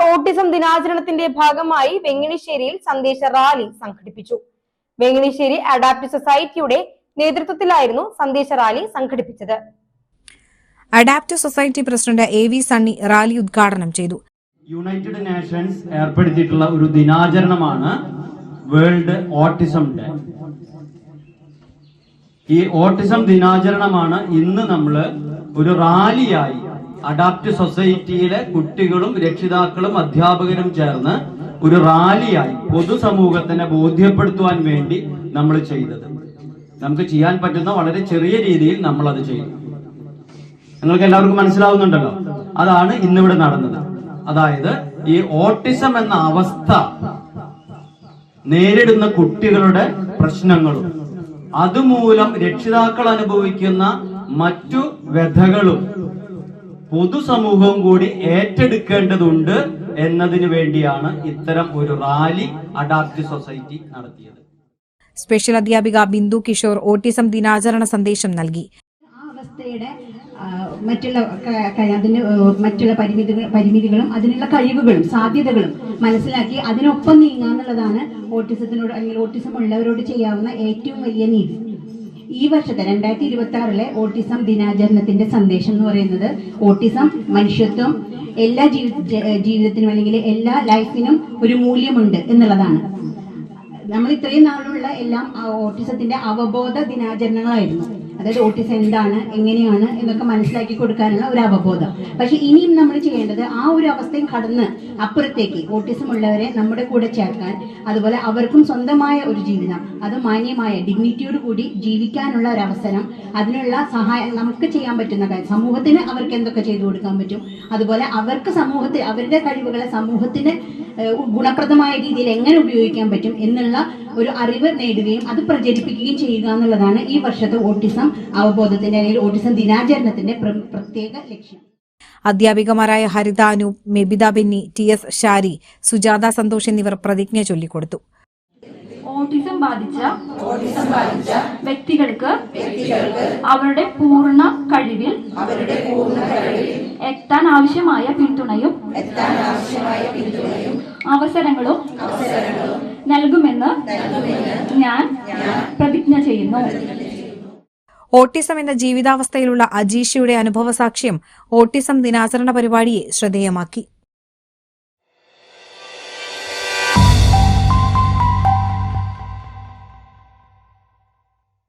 Autism ദിനാചരണത്തിന്റെ ഭാഗമായി വെങ്ങണിശ്ശേരിയിൽ സന്ദേശ റാലി സംഘടിപ്പിച്ചു. വെങ്ങണിശ്ശേരി അഡാപ്റ്റ് സൊസൈറ്റിയുടെ നേതൃത്വത്തിലായിരുന്നു സന്ദേശ റാലി സംഘടിപ്പിച്ചത്. Adapt society president AV Sunny rally ഉദ്ഘാടനം ചെയ്തു. യുണൈറ്റഡ് നേഷൻസ് ഏർപ്പെടുത്തിയിട്ടുള്ള ഒരു ദിനാചരണമാണ് വേൾഡ് ഓട്ടിസം ഡേ. ഈ ഓട്ടിസം ദിനാചരണമാണ് ഇന്ന് നമ്മൾ ഒരു റാലിയായി അഡാപ്റ്റ് സൊസൈറ്റിയിലെ കുട്ടികളും രക്ഷിതാക്കളും അധ്യാപകരും ചേർന്ന് ഒരു റാലിയായി പൊതുസമൂഹത്തിനെ ബോധ്യപ്പെടുത്തുവാൻ വേണ്ടി നമ്മൾ ചെയ്തത്. നമുക്ക് ചെയ്യാൻ പറ്റുന്ന വളരെ ചെറിയ രീതിയിൽ നമ്മൾ അത് ചെയ്തു. നിങ്ങൾക്ക് എല്ലാവർക്കും മനസ്സിലാവുന്നുണ്ടല്ലോ. അതാണ് ഇന്നിവിടെ നടന്നത്. അതായത് ഈ ഓട്ടിസം എന്ന അവസ്ഥ നേരിടുന്ന കുട്ടികളുടെ പ്രശ്നങ്ങളും അതുമൂലം രക്ഷിതാക്കൾ അനുഭവിക്കുന്ന മറ്റു വ്യഥകളും പൊതുസമൂഹവും കൂടി ഏറ്റെടുക്കേണ്ടതുണ്ട് എന്നതിനു വേണ്ടിയാണ് ഇത്തരം ഒരു റാലി അഡാപ്റ്റ് സൊസൈറ്റി നടത്തിയത്. സ്പെഷ്യൽ അധ്യാപിക ബിന്ദു കിഷോർ ഓട്ടിസം ദിനാചരണ സന്ദേശം നൽകി. മറ്റുള്ള പരിമിതികളും അതിനുള്ള കഴിവുകളും സാധ്യതകളും മനസ്സിലാക്കി അതിനൊപ്പം നീങ്ങാന്നുള്ളതാണ് ഓട്ടിസത്തിനോട് അല്ലെങ്കിൽ ഓട്ടിസം ഉള്ളവരോട് ചെയ്യാവുന്ന ഏറ്റവും വലിയ നീതി. ഈ വർഷത്തെ 2026 ഓട്ടിസം ദിനാചരണത്തിന്റെ സന്ദേശം എന്ന് പറയുന്നത് ഓട്ടിസം മനുഷ്യത്വം, എല്ലാ ജീവിതത്തിനും അല്ലെങ്കിൽ എല്ലാ ലൈഫിനും ഒരു മൂല്യമുണ്ട് എന്നുള്ളതാണ്. നമ്മൾ ഇത്രയും നാളുള്ള എല്ലാം ഓട്ടിസത്തിന്റെ അവബോധ ദിനാചരണങ്ങളായിരുന്നു. അതായത് ഓട്ടിസം എന്താണ്, എങ്ങനെയാണ് എന്നൊക്കെ മനസ്സിലാക്കി കൊടുക്കാനുള്ള ഒരു അവബോധം. പക്ഷെ ഇനിയും നമ്മൾ ചെയ്യേണ്ടത് ആ ഒരു അവസ്ഥയും കടന്ന് അപ്പുറത്തേക്ക് ഓട്ടിസം ഉള്ളവരെ നമ്മുടെ കൂടെ ചേർക്കാൻ, അതുപോലെ അവർക്കും സ്വന്തമായ ഒരു ജീവിതം, അത് മാന്യമായ ഡിഗ്നിറ്റിയോട് കൂടി ജീവിക്കാനുള്ള ഒരു അവസരം, അതിനുള്ള സഹായം നമുക്ക് ചെയ്യാൻ പറ്റുന്ന കാര്യം, സമൂഹത്തിന് അവർക്ക് എന്തൊക്കെ ചെയ്തു കൊടുക്കാൻ പറ്റും, അതുപോലെ അവർക്ക് സമൂഹത്തിൽ അവരുടെ കഴിവുകളെ സമൂഹത്തിന് ഗുണപ്രദമായ രീതിയിൽ എങ്ങനെ ഉപയോഗിക്കാൻ പറ്റും എന്നുള്ള ഒരു അറിവ് നേടുകയും അത് പ്രചരിപ്പിക്കുകയും ചെയ്യുക എന്നുള്ളതാണ് ഈ വർഷത്തെ ഓട്ടിസം അവബോധത്തിന്റെ അല്ലെങ്കിൽ ഓട്ടിസം ദിനാചരണത്തിന്റെ പ്രത്യേക ലക്ഷ്യം. അധ്യാപികമാരായ ഹരിത അനൂപ്, മെബിത ബെന്നി, TS ഷാരി, സുജാത സന്തോഷ് എന്നിവർ പ്രതിജ്ഞ ചൊല്ലിക്കൊടുത്തു. ഓട്ടിസം ബാധിച്ച വ്യക്തികൾക്ക് അവരുടെ പൂർണ്ണ കഴിവിൽ എത്താൻ ആവശ്യമായ പിന്തുണയും അവസരങ്ങളും നൽകുമെന്ന് ഞാൻ പ്രതിജ്ഞ ചെയ്യുന്നു. ഓട്ടിസം എന്ന ജീവിതാവസ്ഥയിലുള്ള അജീഷയുടെ അനുഭവസാക്ഷ്യം ഓട്ടിസം ദിനാചരണ പരിപാടിയെ ശ്രദ്ധേയമാക്കി.